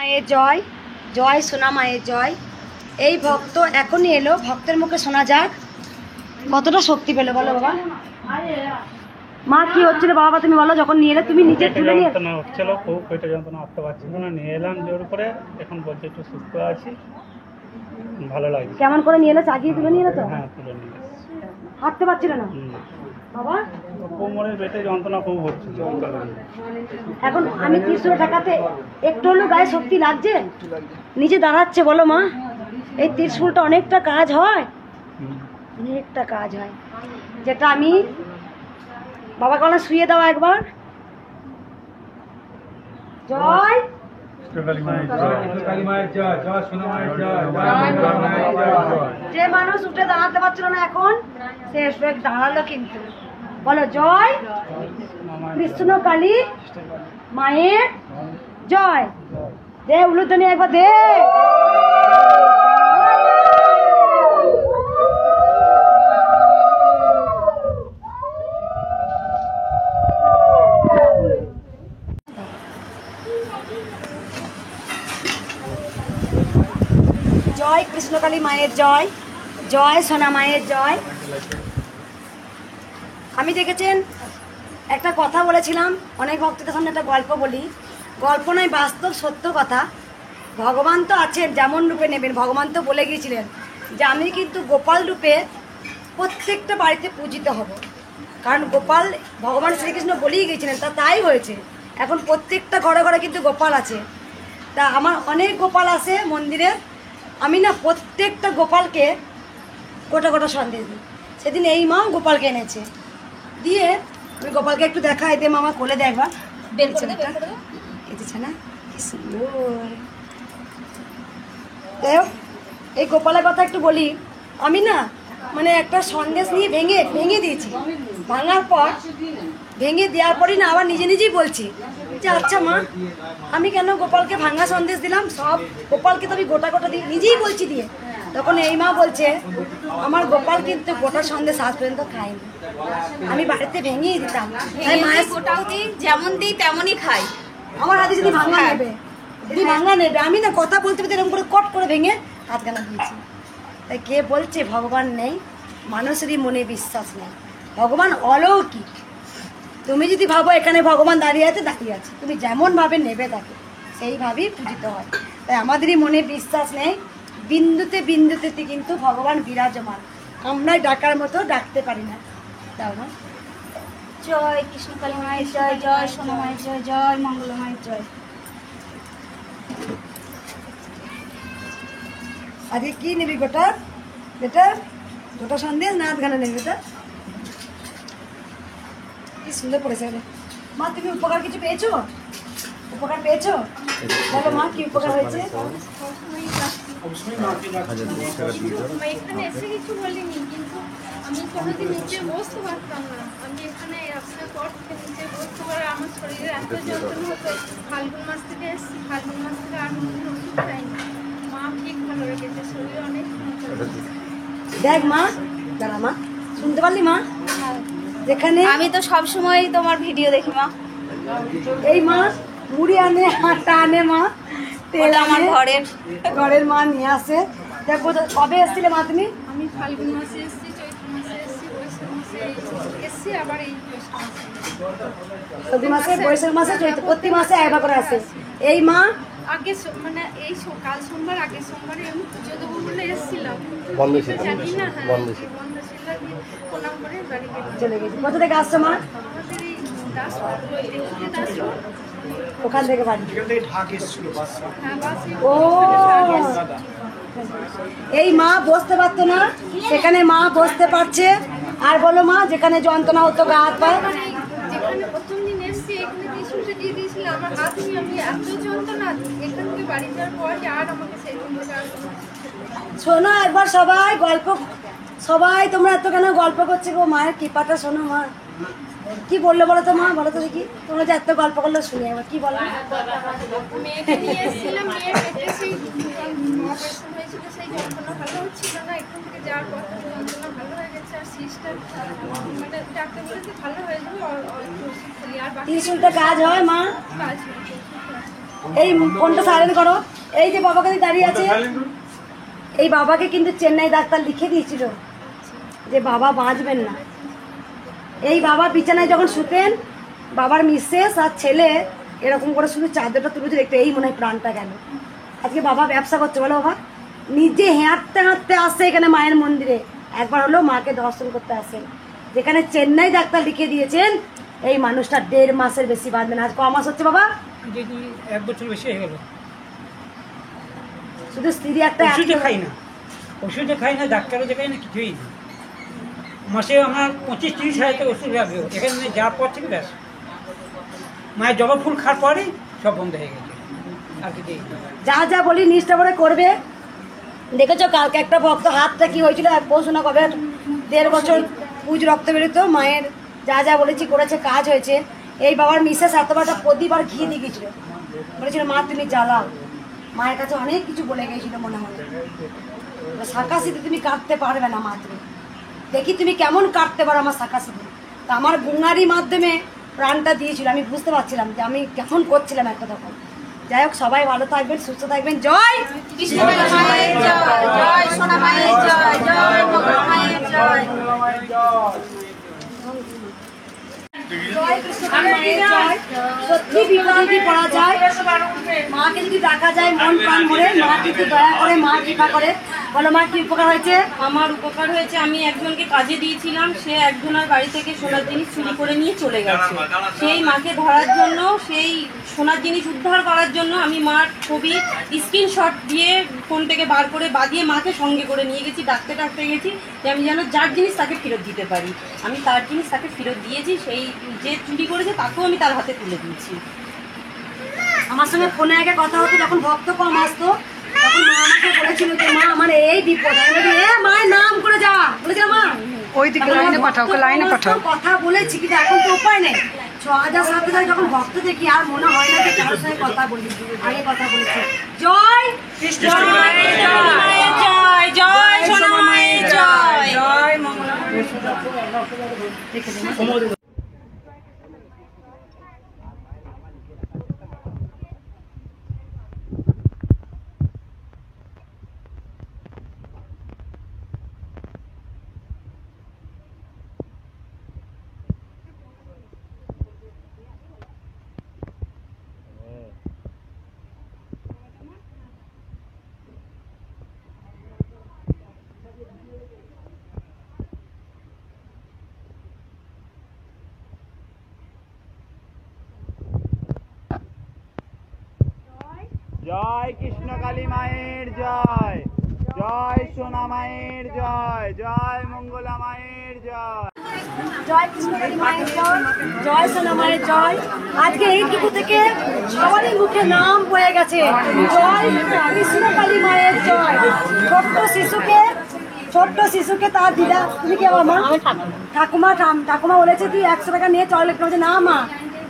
মায়ের জয়, জয় সোনা মায়ের জয়। এই ভক্ত এখনই এলো, ভক্তের মুখে শোনা যাক কতটা শক্তি পেলো। বলো বাবা, মা কি হচ্ছিল বাবা, তুমি বলো। যখন নিয়ে এলে তুমি নিজে তুলে নিয়ে হচ্ছিল, খুব পেটে যন্ত্রণা আসতে পারছিল না, নিয়ে এলাম জোর করে। এখন বলছে একটু সুস্থ আছি, ভালো লাগছে। কেমন করে নিয়ে এলে? চাগিয়ে তুলে নিয়ে এলো তো? হ্যাঁ, তুলে নিয়ে এসেছি। হাঁটতে পারছিল না বাবা, কোমরের পেটে যন্ত্রণা খুব হচ্ছিল। এখন আমি ত্রিশূল ঠেকাতে একটু হলেও গায়ে শক্তি লাগছে, নিজে দাঁড়াচ্ছে। বলো মা, এই ত্রিশূলটা অনেকটা কাজ হয়, অনেকটা কাজ হয়, যেটা আমি বাবা কলা শুয়ে দাও একবার। জয় যে মানুষ উঠে দাঁড়াতে পারছিল না এখন সে দাঁড়ালো কিন্তু। বলো জয় কৃষ্ণ কালী মায়ের জয়। দে উলুধ্বনি একবার দে। জয় কৃষ্ণকালী মায়ের জয়, জয় সোনা মায়ের জয়। আমি দেখেছেন একটা কথা বলেছিলাম, অনেক ভক্তদের সামনে একটা গল্প বলি। গল্প নয়, বাস্তব সত্য কথা। ভগবান তো আছেন, যেমন রূপে নেবেন। ভগবান তো বলে গিয়েছিলেন যে আমি কিন্তু গোপাল রূপে প্রত্যেকটা বাড়িতে পূজিত হব, কারণ গোপাল ভগবান শ্রীকৃষ্ণ বলেই গিয়েছিলেন, তাই হয়েছে। এখন প্রত্যেকটা ঘরে ঘরে কিন্তু গোপাল আছে। তা আমার অনেক গোপাল আসে মন্দিরে, আমি না প্রত্যেকটা গোপালকে গোটা গোটা সন্দেশ দিই। সেদিন এই মাও গোপালকে এনেছে, দিয়ে আমি গোপালকে একটু দেখাই দে মামা, কোলে দে একবার। বেলছে না কি সুন্দর। এই গোপালের কথা একটু বলি। আমি না মানে একটা সন্দেশ নিয়ে ভেঙে দিয়েছি। ভাঙার পর ভেঙে দেওয়ার পরই না আবার নিজে নিজেই বলছি যে আচ্ছা মা, আমি কেন গোপালকে ভাঙা সন্দেশ দিলাম, সব গোপালকে তো আমি গোটা গোটা দিই, নিজেই বলছি দিয়ে। তখন এই মা বলছে আমার গোপাল কিন্তু গোটা সন্দেশ আজ পর্যন্ত খায়নি, আমি বাড়িতে ভেঙেই দিতাম। মায়ের গোটাও দিই, যেমন দিই তেমনই খাই। আমার হাতে যদি ভাঙা নেবে, যদি ভাঙা নেবে, আমি না কথা বলতে বলতে এরকম করে কট করে ভেঙে হাতখানা দিয়েছি। তাই কে বলছে ভগবান নেই? মানুষেরই মনে বিশ্বাস নেই। ভগবান অলৌকিক। তুমি যদি ভাবো এখানে ভগবান দাঁড়িয়ে আছে, তুমি যেমনভাবে নেবে তাকে সেইভাবেই পূজিত হয়। তাই আমাদেরই মনে বিশ্বাস নেই। বিন্দুতে বিন্দুতে কিন্তু ভগবান বিরাজমান, আমরাই ডাকার মতো ডাকতে পারি না। তাও না? জয় কৃষ্ণকালী মায়ের জয়, জয় সোনা মায়ের জয়, জয় মঙ্গল মায়ের জয়। আজকে কি নেবি গোটা? বেটা গোটা সন্দেশ না আধখানা নেবি? বেটা কি সুন্দর পড়েছে মা। তুমি উপকার কিছু পেয়েছো? উপকার পেয়েছো? বলো মা, কি উপকার হয়েছে? এখানে এসে কিছু বলিনি, কিন্তু আমি কোনোদিন নিচে বসতে পারতাম না। আমি এখানে আসার পর থেকে নিচে বসতে পারে আমার শরীরে এত যন্ত্রণা হতো। ফাল্গুন মাস থেকে এসেছি, ফাল্গুন মাস থেকে আর কোনোদিন ওষুধ খাইনি। মা ঠিক ভালো রেখেছে, শরীরে অনেক। দেখ মা, দাঁড়া মা, শুনতে পারলি মা? যেখানে আমি তো সব সময় তোমার ভিডিও দেখি মা। এই মা মুড়ি আনে, আটা আনে মা, তেল আমার ঘরের মা নিয়ে আসে। দেখ কবে এসেছিলে মা তুমি? আমি ফাল্গুন মাসে এসেছি, চৈত্র মাসে এসেছি, বৈশাখ মাসে এসেছি, আবার এই মাসে, বৈশাখ মাসে, চৈত্র, প্রতি মাসে একবার করে আসে এই মা। আগে মানে এই কাল সোমবার, আগের সোমবারে আমি পুজো দেবো বলে এসেছিলাম, জানি না। হ্যাঁ, বন্ধ ছিল, প্রণাম করে বাড়ি চলে গেছি। কোথা থেকে আসছো মা? আমাদের এই দাসপুর, ওখান থেকে বাড়ি। ও এই মা বসতে পারতো না, সেখানে মা বসতে পারছে। আর বলো মা, যেখানে যন্ত্রণা হতো গা হাত পায়ে, যেখানে প্রথম দিন এসেছি এখানে টিস্যুটা দিয়ে দিয়েছিলাম আমার হাত নিয়ে, আমি এত যন্ত্রণা এখান থেকে বাড়ি যাওয়ার পর আর আমাকে সেই যন্ত্রণা। শোনো একবার সবাই গল্প, সবাই তোমরা এত কেন গল্প করছে গো? মায়ের কৃপাটা শোনো মা। কি বললো বলো তো মা, বলো তো দেখি। তোমরা যে এত গল্প করলো শুনি একবার, কি বলো? মেয়েকে নিয়ে এসেছিলাম, মেয়ের পেটে সেই অপারেশন হয়েছিল, সেই যন্ত্রণা ভালো হচ্ছিল না। এখান থেকে যাওয়ার পর যন্ত্রণা ভালো হয়ে গেছে। আর সিস্টার মানে ডাক্তার বলেছে ভালো হয়ে যাবে, ত্রিশূলটা কাজ হয় মা? কাজ এই ফোনটা সাইলেন্ট করো। এই যে বাবাকে দাঁড়িয়ে আছে, এই বাবাকে কিন্তু চেন্নাই ডাক্তার লিখে দিয়েছিল যে বাবা বাঁচবেন না। এই বাবা বিছানায় যখন শুতেন, বাবার মিসেস আর ছেলে এরকম করে শুধু চাদরটা তুলেছে, দেখতে এই মনে হয় প্রাণটা গেল। আজকে বাবা ব্যবসা করছে বলো, বাবা নিজে হাঁটতে হাঁটতে আসে এখানে মায়ের মন্দিরে, একবার হলেও মাকে দর্শন করতে আসেন। যেখানে চেন্নাই ডাক্তার লিখে দিয়েছেন এই মানুষটা 1.5 মাসের বেশি বাঁচবে না। আজ ক মাস হচ্ছে বাবা? 1 বছর বেশি হয়ে গেল। শুধু স্ত্রী একটা ওষুধও খাই না, ডাক্তারও দেখাই না, কিছুই না। মাসে আমার 25-30 হাজার টাকা ওষুধ লাগবে। এখানে যাওয়ার পর থেকে ব্যাস মায়ের জবা ফুল খাওয়ার পরে সব বন্ধ হয়ে গেছে। আর কিছু যা যা বলি নিষ্ঠা করে করবে। দেখেছো কালকে একটা ভক্ত হাতটা কি হয়েছিল, পৌঁছনা কবে 1.5 বছর পুজ রক্ত বেরোতো, মায়ের যা যা বলেছি করেছে, কাজ হয়েছে। এই বাবার মিসেস এতবারটা প্রদীপ আর ঘি দিয়ে গেছিল, বলেছিল মা তুমি জ্বালাও। মায়ের কাছে অনেক কিছু বলে গেছিল মনে মনে, শাঁকাশিতে তুমি কাটতে পারবে না মা, তুমি দেখি তুমি কেমন কাটতে পারো আমার শাঁকাশিতে। তা আমার গুঙ্গারি মাধ্যমে প্রাণটা দিয়েছিল, আমি বুঝতে পারছিলাম যে আমি কেমন করছিলাম একটা তখন। যাই হোক, সবাই ভালো থাকবেন, সুস্থ থাকবেন। জয় কৃষ্ণ মায়ের জয়, জয় সোনা মায়ের জয়, জয় মঙ্গলা মায়ের জয়। জয় কৃষ্ণকালী মায়ের জয়। সত্যি বিপদে যদি পড়া যায়, মাকে যদি ডাকা যায় মন প্রাণ ভরে, মা কিন্তু দয়া করে, মা কৃপা করে। বলো মা কি উপকার হয়েছে? আমার উপকার হয়েছে, আমি একজনকে কাজে দিয়েছিলাম, সে একজনের বাড়ি থেকে সোনার জিনিস চুরি করে নিয়ে চলে গেছে। সেই মাকে ধরার জন্য, সেই সোনার জিনিস উদ্ধার করার জন্য আমি মার ছবি স্ক্রিনশট দিয়ে ফোন থেকে বার করে বাদিয়ে মাকে সঙ্গে করে নিয়ে গেছি, ডাকতে গেছি যে আমি যেন যার জিনিস তাকে ফেরত দিতে পারি। আমি তার জিনিস তাকে ফেরত দিয়েছি, সেই যে চুরি করেছে তাকেও আমি তার হাতে তুলে দিয়েছি। আমার সঙ্গে ফোনে আগে কথা হতো, যখন ভক্ত কম আসতো তখন মা আমাকে বলেছিল যে মা আমার এই বিপদ। আমি বলি মায়ের নাম করে যা, বলেছিলাম মা ওই দিকে লাইনে পাঠাও, লাইনে পাঠাও। কথা বলেছি কিন্তু এখন তো উপায় নেই। 6,000-7,000 যখন ভক্ত দেখি আর মনে হয় না যে কারোর সঙ্গে কথা বলি, আগে কথা বলেছি। জয় কৃষ্ণ মায়ের জয়, জয় সোনা মায়ের জয়, জয় মঙ্গলা। জয় কৃষ্ণকালী মায়ের জয়, জয় সোনা মায়ের জয়, জয় মঙ্গলা মায়ের জয়। জয় কৃষ্ণকালী মায়ের জয়, জয় সোনা মায়ের জয়। আজকে এইটুকু থেকে সবারই মুখে নাম বয়ে গেছে, জয় কৃষ্ণকালী মায়ের জয়। ছোট্ট শিশুকে তার দিদা, তুমি কি আমার মা? ঠাকুমা বলেছে তুই 100 টাকা নিয়ে চকলেট খাবো। না মা,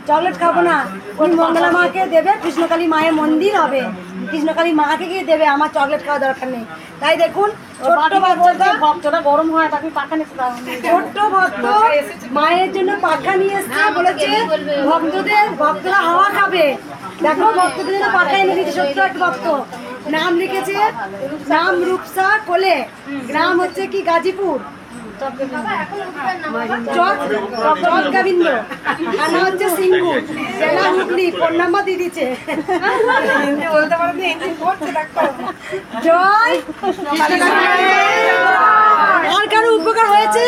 চকলেট খাবো না, ওই মঙ্গলা মাকে দেবে, কৃষ্ণকালী মায়ের মন্দির হবে, কৃষ্ণকালী মাকে গিয়ে দেবে, আমার চকলেট খাওয়া দরকার নেই। তাই দেখুন ছোট্ট বাচ্চাটা, ভক্তটা গরম হয় তাকে পাখা নিয়ে, ছোট্ট ভক্ত মায়ের জন্য পাখা নিয়ে এসছে, বলেছে ভক্তরা হাওয়া খাবে। দেখো ভক্তদের জন্য পাখা এনে দিয়েছে, ছোট্ট একটা ভক্ত। নাম লিখেছে, নাম রূপসা কোলে, গ্রাম হচ্ছে কি গাজীপুর, গোবিন্দ, থানা হচ্ছে সিঙ্গু, জেলা হুগলি। ফোন নাম্বার দিয়ে দিচ্ছে। জয় আর কারো উপকার হয়েছে?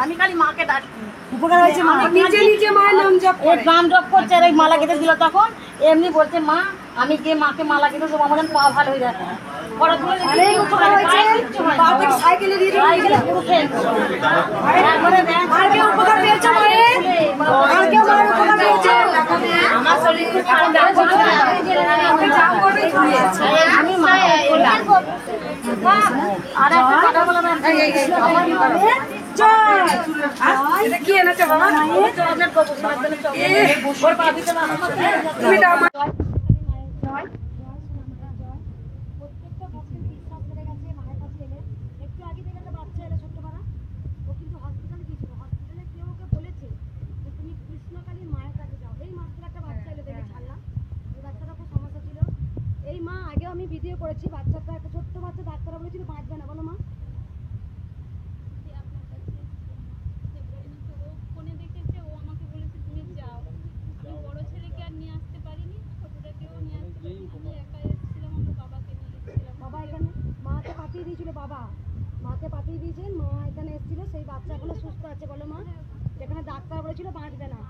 আমি খালি মাকে ডাকি, উপকার হয়েছে। মা নিজে নিজে মায়ের নাম জপ করে, নাম জপ করছে আর মালা কেটে দিল। তখন এমনি বলছে মা আমি যে মাকে মালা কেটে দেবো আমার পা ভালো হয়ে যাচ্ছে। অনেক উপকার হয়েছে। সাইকেলে দিয়ে আর কেউ উপকার পেয়েছে মায়ের? আর কেউ মায়ের উপকার পেয়েছে? আমার শরীর খুব খারাপ, আমি মা আর একটা কথা বলা কি এনেছে বাবা? প্রত্যেকটা ভক্তের বিশ্বাস বেড়ে গেছে মায়ের কাছে এলে। একটু আগে থেকে একটা বাচ্চা এলো ছোট্ট পাড়া, ও কিন্তু হসপিটাল আমি ভিডিও করেছি, বাচ্চাটা একটা ছোট্ট বাচ্চা, ডাক্তাররা বলেছিল বাঁচবে না, বলো মা। আপনার কাছে ও ফোনে দেখেছে, ও আমাকে বলেছে তুমি যাও। আমি বড় ছেলেকে আর নিয়ে আসতে পারিনি, ছোটটাকেও নিয়ে আসতে পারিনি, আমি একাই এসেছিলাম, আমার বাবাকে নিয়ে এসেছিলাম। বাবা এখানে মাকে পাঠিয়ে দিয়েছিল, মাকে পাঠিয়ে দিয়েছেন, মা এখানে এসেছিল, সেই বাচ্চা এখনো সুস্থ আছে, বলো মা। যেখানে ডাক্তার বলেছিল বাঁচবে না।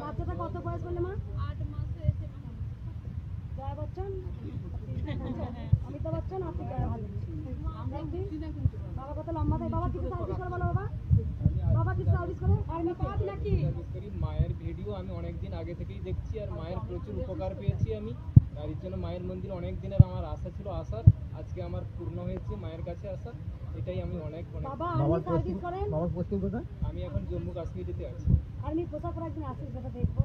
বাচ্চাটা কত বয়স বলে মা? 8 মাস হয়েছে। জয়া বচ্চন, অমিতাভ বচ্চন, আপনি জয়া ভালো। বাবা কত লম্বা থাকে, বাবা কিছু সার্ভিস করে বলো, বাবা কিছু সার্ভিস করে আর পাঁচ নাকি? মায়ের ভিডিও আমি অনেক দিন আগে থেকেই দেখছি, আর মায়ের প্রচুর উপকার পেয়েছি আমি। আর এর জন্য মায়ের মন্দির অনেক দিনের আমার আশা ছিল আসার, আজকে আমার পূর্ণ হয়েছে মায়ের কাছে আসার, এটাই আমি অনেক অনেক। বাবা আর্মি সার্ভিস করেন? বাবার পোস্টিং কোথায়? আমি এখন জম্মু কাশ্মীরেতে আছি। আর্মি পোশাক পরে একদিন আসিস, বেটা দেখবো।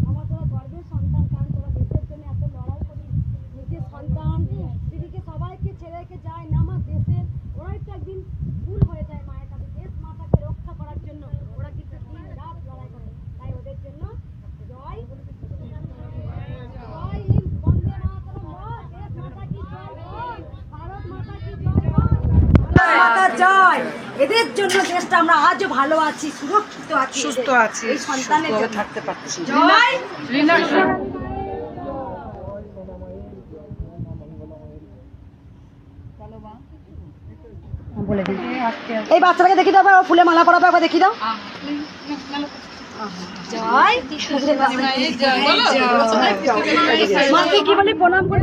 আমার তোরা গর্বের সন্তান, কারণ তোরা দেশের জন্য এত লড়াই করিস, নিজের সন্তান দিদিকে সবাইকে ছেড়ে রেখে যায় না, আমার দেশের ওরাই তো একদিন ভুল হয়ে যায় মায়ের কাছে, দেশ মাতাকে রক্ষা করার জন্য ওরা কিন্তু দিন রাত লড়াই করে। তাই ওদের জন্য জয় জয় হিন্দ, বন্দে মাতরম বল, দেশ মাতা কি জয় বল, ভারত মাতা কি জয় বল, মাতা জয়। এদের জন্য দেশটা আমরা আজও ভালো আছি, সুরক্ষিত আছি, সুস্থ আছি, এই সন্তানের সুস্থভাবে জন্য থাকতে পারছি। জয় এই বাচ্চাটাকে দেখি দাও, ফুলে মালা পরাবে, একবার দেখি দাও। জয় মা কি বলে প্রণাম করে